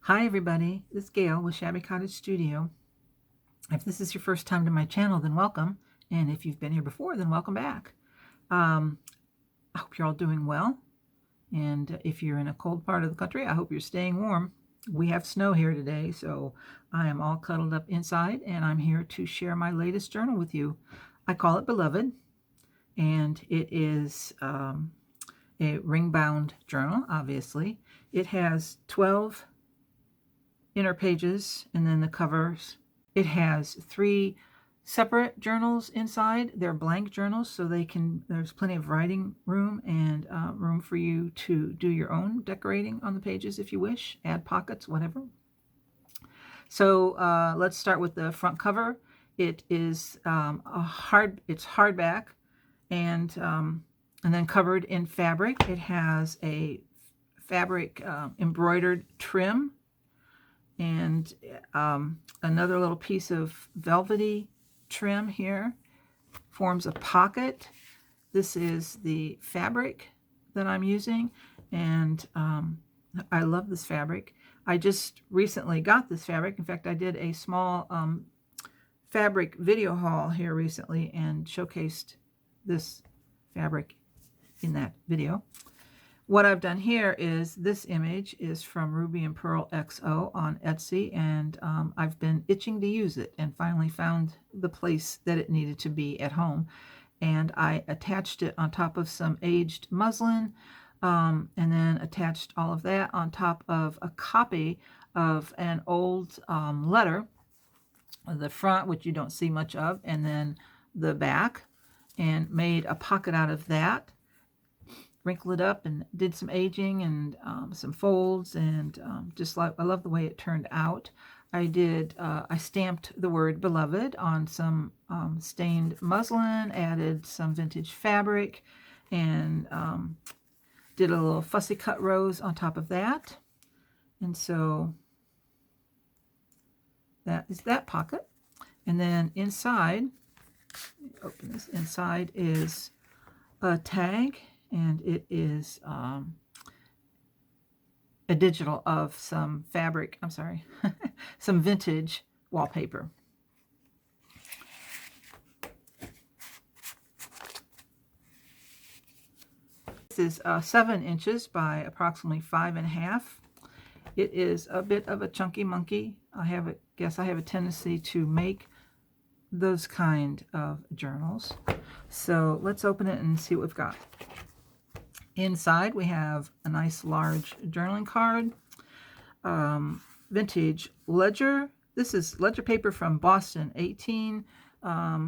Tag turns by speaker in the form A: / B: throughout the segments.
A: Hi everybody, this is Gail with Shabby Cottage Studio. If this is your first time to my channel, then welcome. And if you've been here before, then welcome back. I hope you're all doing well. And if you're in a cold part of the country, I hope you're staying warm. We have snow here today, so I am all cuddled up inside, and I'm here to share my latest journal with you. I call it Beloved, and it is a ring-bound journal, obviously. It has 12 inner pages and then the covers. It has 3 separate journals inside. They're blank journals, so there's plenty of writing room and room for you to do your own decorating on the pages if you wish, add pockets, whatever. So let's start with the front cover. It is it's hardback and then covered in fabric. It has a fabric embroidered trim and another little piece of velvety trim here forms a pocket. This is the fabric that I'm using, and I love this fabric. I just recently got this fabric. In fact, I did a small fabric video haul here recently and showcased this fabric in that video. What I've done here is this image is from Ruby and Pearl XO on Etsy, and I've been itching to use it and finally found the place that it needed to be at home. And I attached it on top of some aged muslin and then attached all of that on top of a copy of an old letter, the front, which you don't see much of, and then the back, and made a pocket out of that. Wrinkle it up and did some aging and some folds, and I love the way it turned out. I stamped the word Beloved on some stained muslin, added some vintage fabric, and did a little fussy cut rose on top of that. And so that is that pocket. And then inside, open this, inside is a tag, and it is a digital of some fabric, some vintage wallpaper. This is 7 inches by approximately 5.5. It is a bit of a chunky monkey. I guess I have a tendency to make those kind of journals. So let's open it and see what we've got. Inside we have a nice large journaling card, vintage ledger. This is ledger paper from Boston, I can't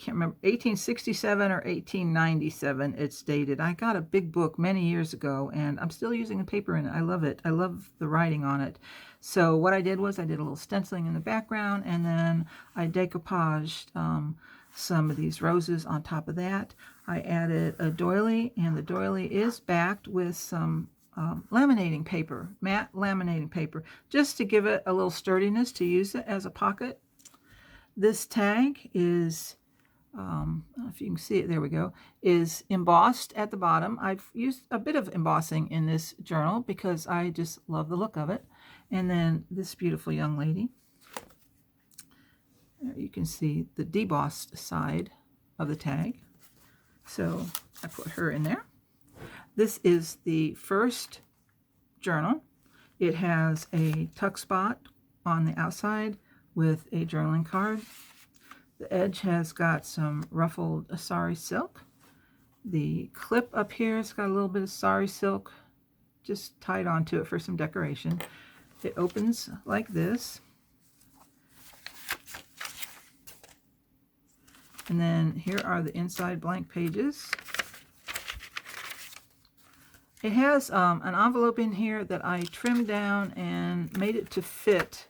A: remember, 1867 or 1897 it's dated. I got a big book many years ago, and I'm still using the paper in it. I love it. I love the writing on it. So what I did was I did a little stenciling in the background, and then I decoupaged some of these roses on top of that. I added a doily, and the doily is backed with some laminating paper, matte laminating paper, just to give it a little sturdiness to use it as a pocket. This tag is, I don't know if you can see it, there we go, is embossed at the bottom. I've used a bit of embossing in this journal because I just love the look of it. And then this beautiful young lady. You can see the debossed side of the tag. So I put her in there. This is the first journal. It has a tuck spot on the outside with a journaling card. The edge has got some ruffled sari silk. The clip up here has got a little bit of sari silk just tied onto it for some decoration. It opens like this. And then here are the inside blank pages. It has an envelope in here that I trimmed down and made it to fit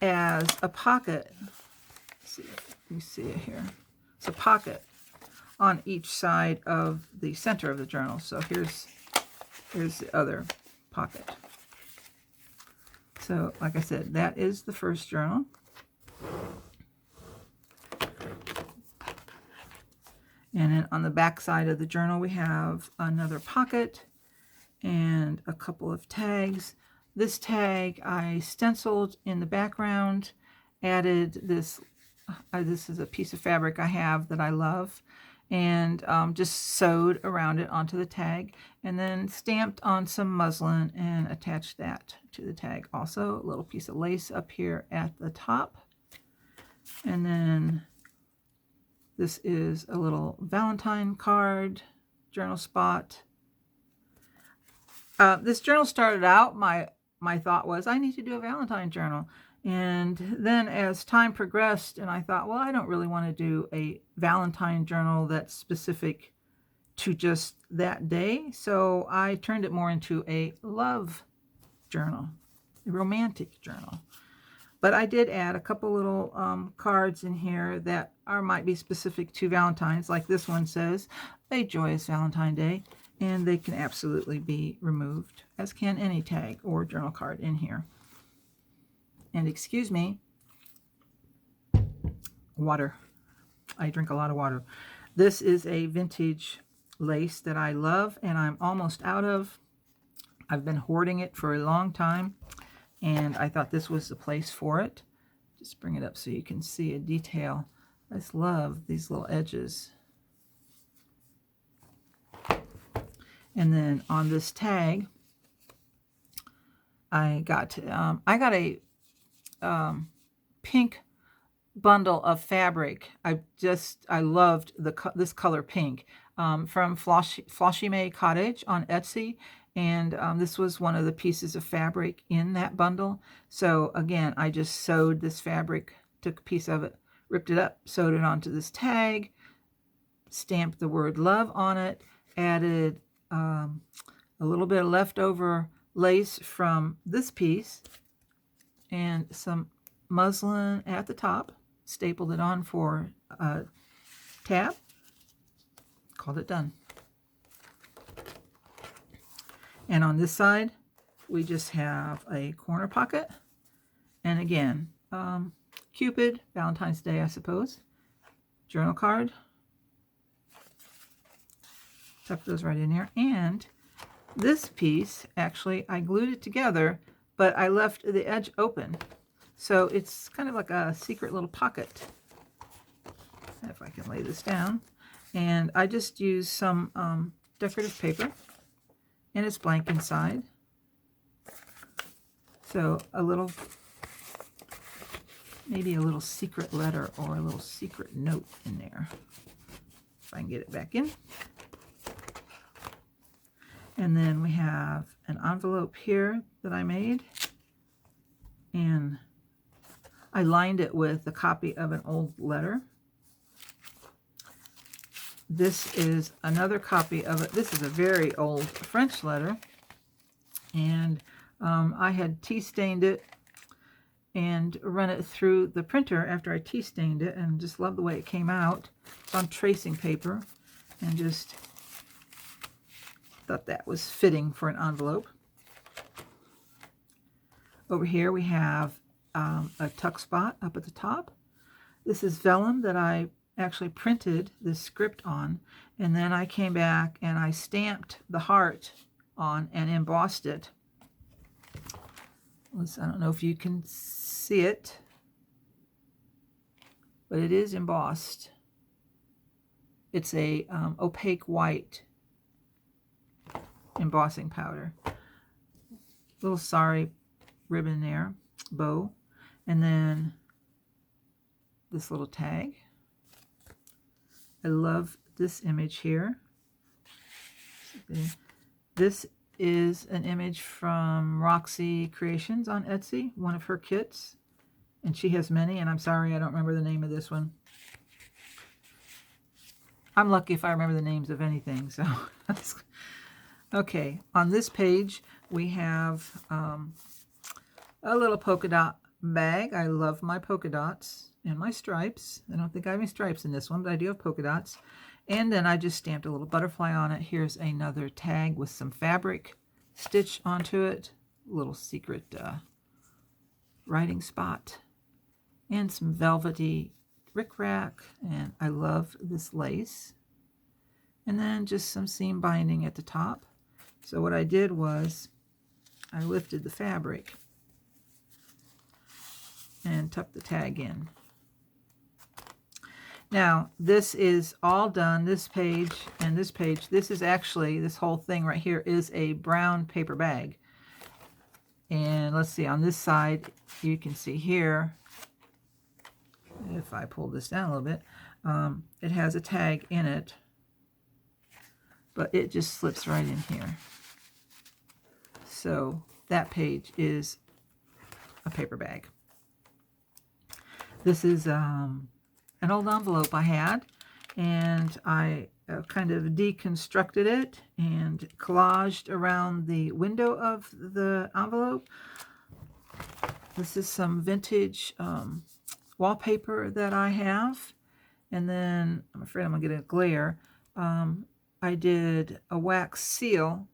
A: as a pocket. Let's see if you see it here. It's a pocket on each side of the center of the journal. So here's the other pocket. So like I said, that is the first journal. And then on the back side of the journal, we have another pocket and a couple of tags. This tag I stenciled in the background, added this, this is a piece of fabric I have that I love, and just sewed around it onto the tag, and then stamped on some muslin and attached that to the tag. Also, a little piece of lace up here at the top. And then this is a little Valentine card, journal spot. This journal started out, my thought was, I need to do a Valentine journal. And then as time progressed, and I thought, well, I don't really want to do a Valentine journal that's specific to just that day. So I turned it more into a love journal, a romantic journal. But I did add a couple little cards in here that might be specific to Valentine's. Like this one says, a joyous Valentine Day. And they can absolutely be removed, as can any tag or journal card in here. And excuse me, water. I drink a lot of water. This is a vintage lace that I love and I'm almost out of. I've been hoarding it for a long time, and I thought this was the place for it. Just bring it up so you can see a detail. I just love these little edges. And then on this tag, I got a pink bundle of fabric. I loved this color pink from Floshy May Cottage on Etsy, and this was one of the pieces of fabric in that bundle. So again, I just sewed this fabric, took a piece of it, ripped it up, sewed it onto this tag, stamped the word love on it, added a little bit of leftover lace from this piece and some muslin at the top, stapled it on for a tab, called it done. And on this side, we just have a corner pocket, and again, Cupid, Valentine's Day, I suppose, journal card. Tuck those right in here. And this piece, actually, I glued it together, but I left the edge open. So it's kind of like a secret little pocket. If I can lay this down. And I just used some decorative paper, and it's blank inside. So a little, maybe a little secret letter or a little secret note in there. If I can get it back in. And then we have an envelope here that I made, and I lined it with a copy of an old letter. This is another copy of it. This is a very old French letter, and I had tea stained it and run it through the printer after I tea stained it, and just love the way it came out. It's on tracing paper, and just thought that was fitting for an envelope. Over here we have a tuck spot up at the top. This is vellum that I actually printed this script on, and then I came back and I stamped the heart on and embossed it. I don't know if you can see it, but it is embossed. It's a opaque white embossing powder. Little sari ribbon there, bow, and then this little tag. I love this image here. This is an image from Roxy Creations on Etsy, one of her kits, and she has many, and I'm sorry I don't remember the name of this one. I'm lucky if I remember the names of anything, so okay, on this page we have a little polka dot bag. I love my polka dots and my stripes. I don't think I have any stripes in this one, but I do have polka dots. And then I just stamped a little butterfly on it. Here's another tag with some fabric stitched onto it. A little secret writing spot. And some velvety rickrack. And I love this lace. And then just some seam binding at the top. So what I did was I lifted the fabric and tucked the tag in. Now, this is all done, this page and this page. This is actually, this whole thing right here is a brown paper bag. And let's see, on this side, you can see here, if I pull this down a little bit, it has a tag in it, but it just slips right in here. So that page is a paper bag. This is an old envelope I had, and I kind of deconstructed it and collaged around the window of the envelope. This is some vintage wallpaper that I have, and then I'm afraid I'm gonna get a glare. I did a wax seal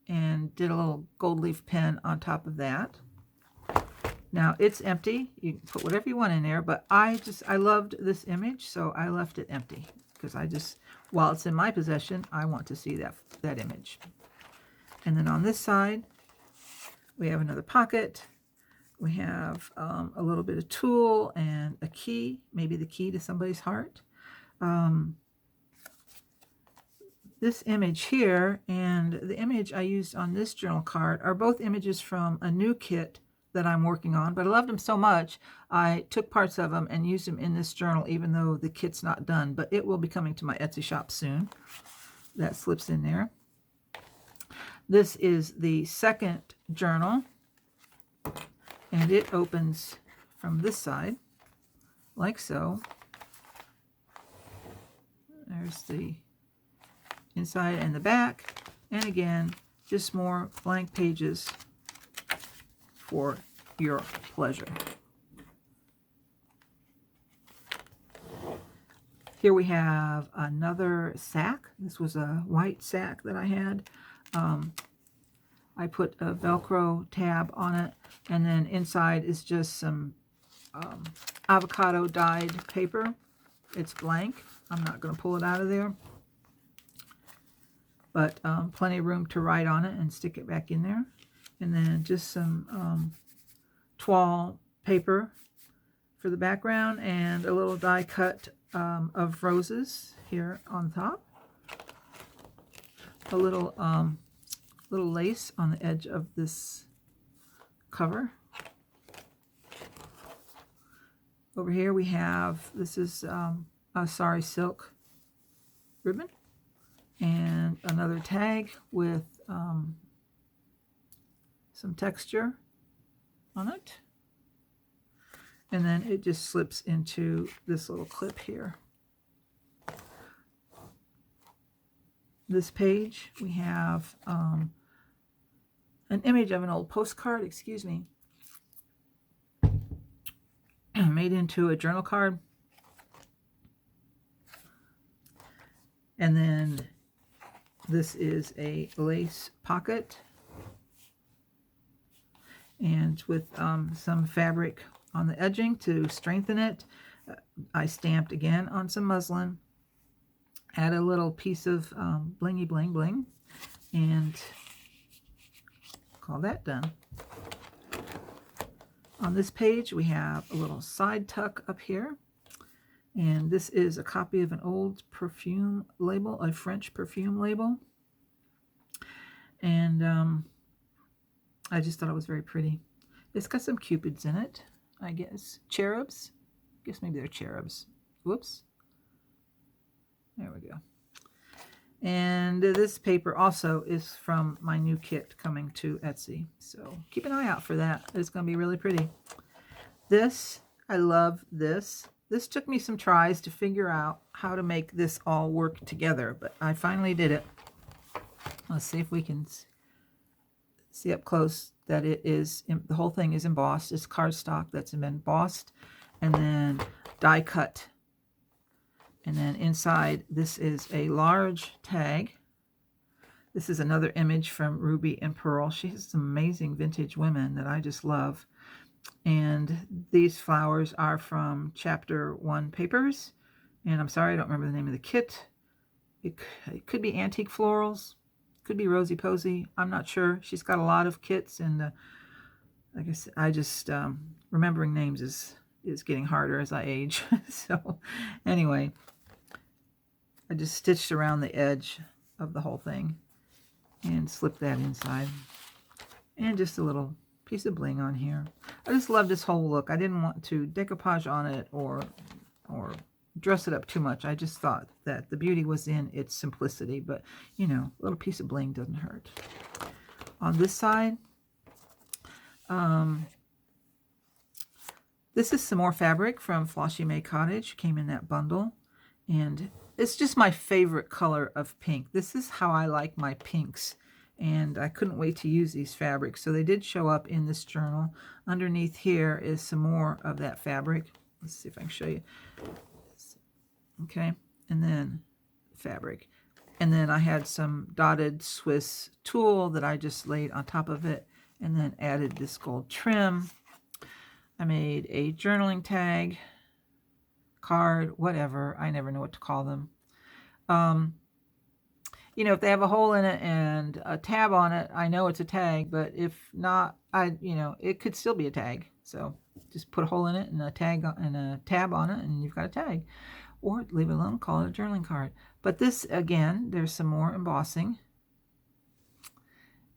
A: and did a little gold leaf pen on top of that. Now it's empty. You can put whatever you want in there, but I loved this image, so I left it empty because while it's in my possession, I want to see that image. And then on this side, we have another pocket. We have a little bit of tulle and a key, maybe the key to somebody's heart. This image here and the image I used on this journal card are both images from a new kit that I'm working on, but I loved them so much I took parts of them and used them in this journal, even though the kit's not done, but it will be coming to my Etsy shop soon. That slips in there. This is the second journal, and it opens from this side like so. There's the inside and the back, and again, just more blank pages for your pleasure. Here we have another sack. This was a white sack that I had. I put a Velcro tab on it, and then inside is just some avocado dyed paper. It's blank. I'm not going to pull it out of there, but plenty of room to write on it and stick it back in there. And then just some toile paper for the background and a little die cut of roses here on top. A little lace on the edge of this cover. Over here we have, this is a sari silk ribbon and another tag with some texture on it, and then it just slips into this little clip here. This page we have an image of an old postcard, excuse me, made into a journal card. And then this is a lace pocket, and with some fabric on the edging to strengthen it. I stamped again on some muslin, add a little piece of blingy bling bling, and call that done. On this page we have a little side tuck up here, and this is a copy of an old perfume label, a French perfume label, and I just thought it was very pretty. It's got some cupids in it, I guess. Cherubs? I guess maybe they're cherubs. Whoops. There we go. And this paper also is from my new kit coming to Etsy. So keep an eye out for that. It's going to be really pretty. This, I love this. This took me some tries to figure out how to make this all work together, but I finally did it. Let's see if we can see up close that it is, the whole thing is embossed. It's cardstock that's been embossed and then die cut. And then inside, this is a large tag. This is another image from Ruby and Pearl. She has some amazing vintage women that I just love. And these flowers are from Chapter 1 Papers. And I'm sorry, I don't remember the name of the kit. It could be Antique Florals. Could be Rosie Posey. I'm not sure. She's got a lot of kits, and I guess I just remembering names is getting harder as I age. So anyway, I just stitched around the edge of the whole thing and slipped that inside. And just a little piece of bling on here. I just love this whole look. I didn't want to decoupage on it or dress it up too much. I just thought that the beauty was in its simplicity, but you know, a little piece of bling doesn't hurt. On this side, this is some more fabric from Flossie May Cottage. Came in that bundle, and it's just my favorite color of pink. This is how I like my pinks, and I couldn't wait to use these fabrics. So they did show up in this journal. Underneath here is some more of that fabric. Let's see if I can show you. Okay, and then fabric. And then I had some dotted Swiss tulle that I just laid on top of it, and then added this gold trim. I made a journaling tag, card, whatever. I never know what to call them. You know, if they have a hole in it and a tab on it, I know it's a tag, but if not, you know, it could still be a tag. So just put a hole in it and a tag and a tab on it, and you've got a tag. Or leave it alone, call it a journaling card. But this, again, there's some more embossing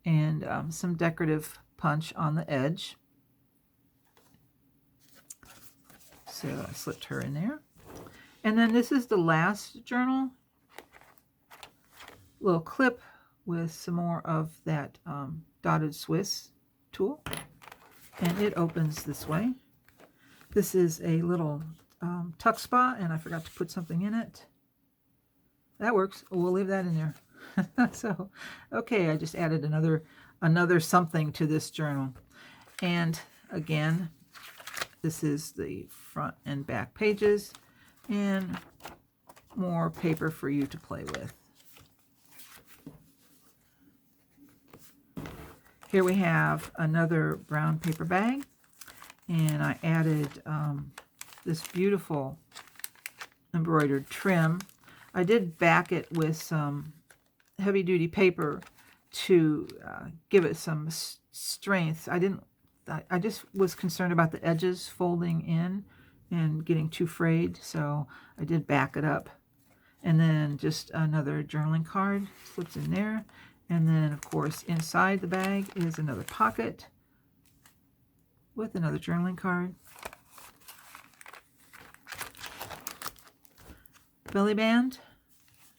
A: and some decorative punch on the edge. So I slipped her in there. And then this is the last journal. Little clip with some more of that dotted Swiss tulle. And it opens this way. This is a little tuck spot, and I forgot to put something in it. That works. We'll leave that in there. So, okay, I just added another something to this journal. And again, this is the front and back pages, and more paper for you to play with. Here we have another brown paper bag, and I added this beautiful embroidered trim. I did back it with some heavy-duty paper to give it some strength. I just was concerned about the edges folding in and getting too frayed, so I did back it up. And then just another journaling card slips in there. And then, of course, inside the bag is another pocket with another journaling card. Belly band,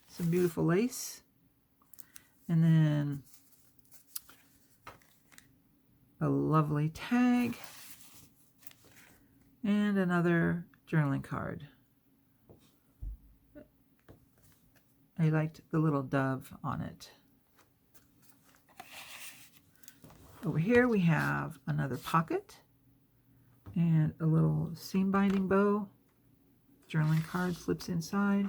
A: some beautiful lace, and then a lovely tag, and another journaling card. I liked the little dove on it. Over here we have another pocket and a little seam binding bow. Journaling card slips inside.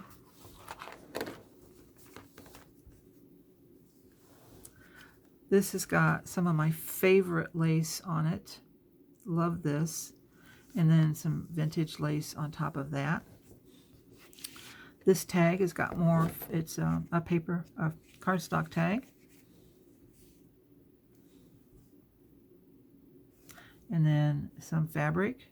A: This has got some of my favorite lace on it. Love this. And then some vintage lace on top of that. This tag has got more. It's a cardstock tag. And then some fabric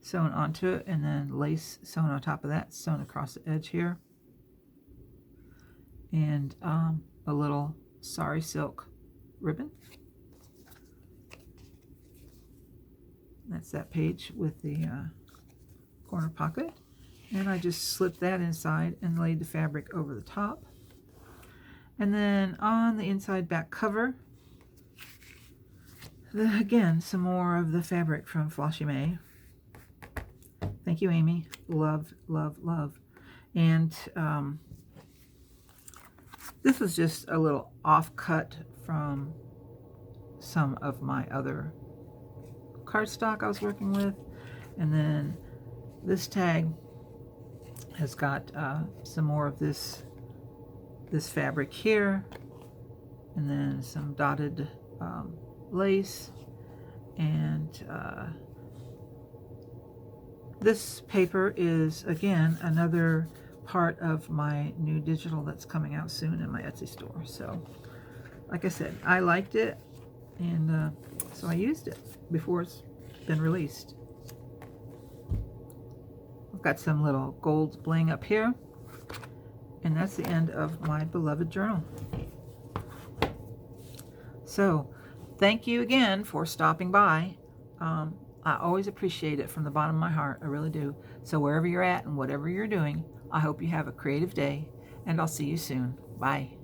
A: sewn onto it, and then lace sewn on top of that, sewn across the edge here. And a little sari silk ribbon. That's that page with the corner pocket. And I just slipped that inside and laid the fabric over the top. And then on the inside back cover, again, some more of the fabric from Flossie May. Thank you, Amy. Love, love, love. And this was just a little offcut from some of my other cardstock I was working with. And then this tag has got some more of this fabric here, and then some dotted lace, and this paper is again another part of my new digital that's coming out soon in my Etsy store. So, like I said, I liked it, and so I used it before it's been released. I've got some little gold bling up here, and that's the end of my beloved journal. So, thank you again for stopping by. I always appreciate it from the bottom of my heart. I really do. So wherever you're at and whatever you're doing, I hope you have a creative day, and I'll see you soon. Bye.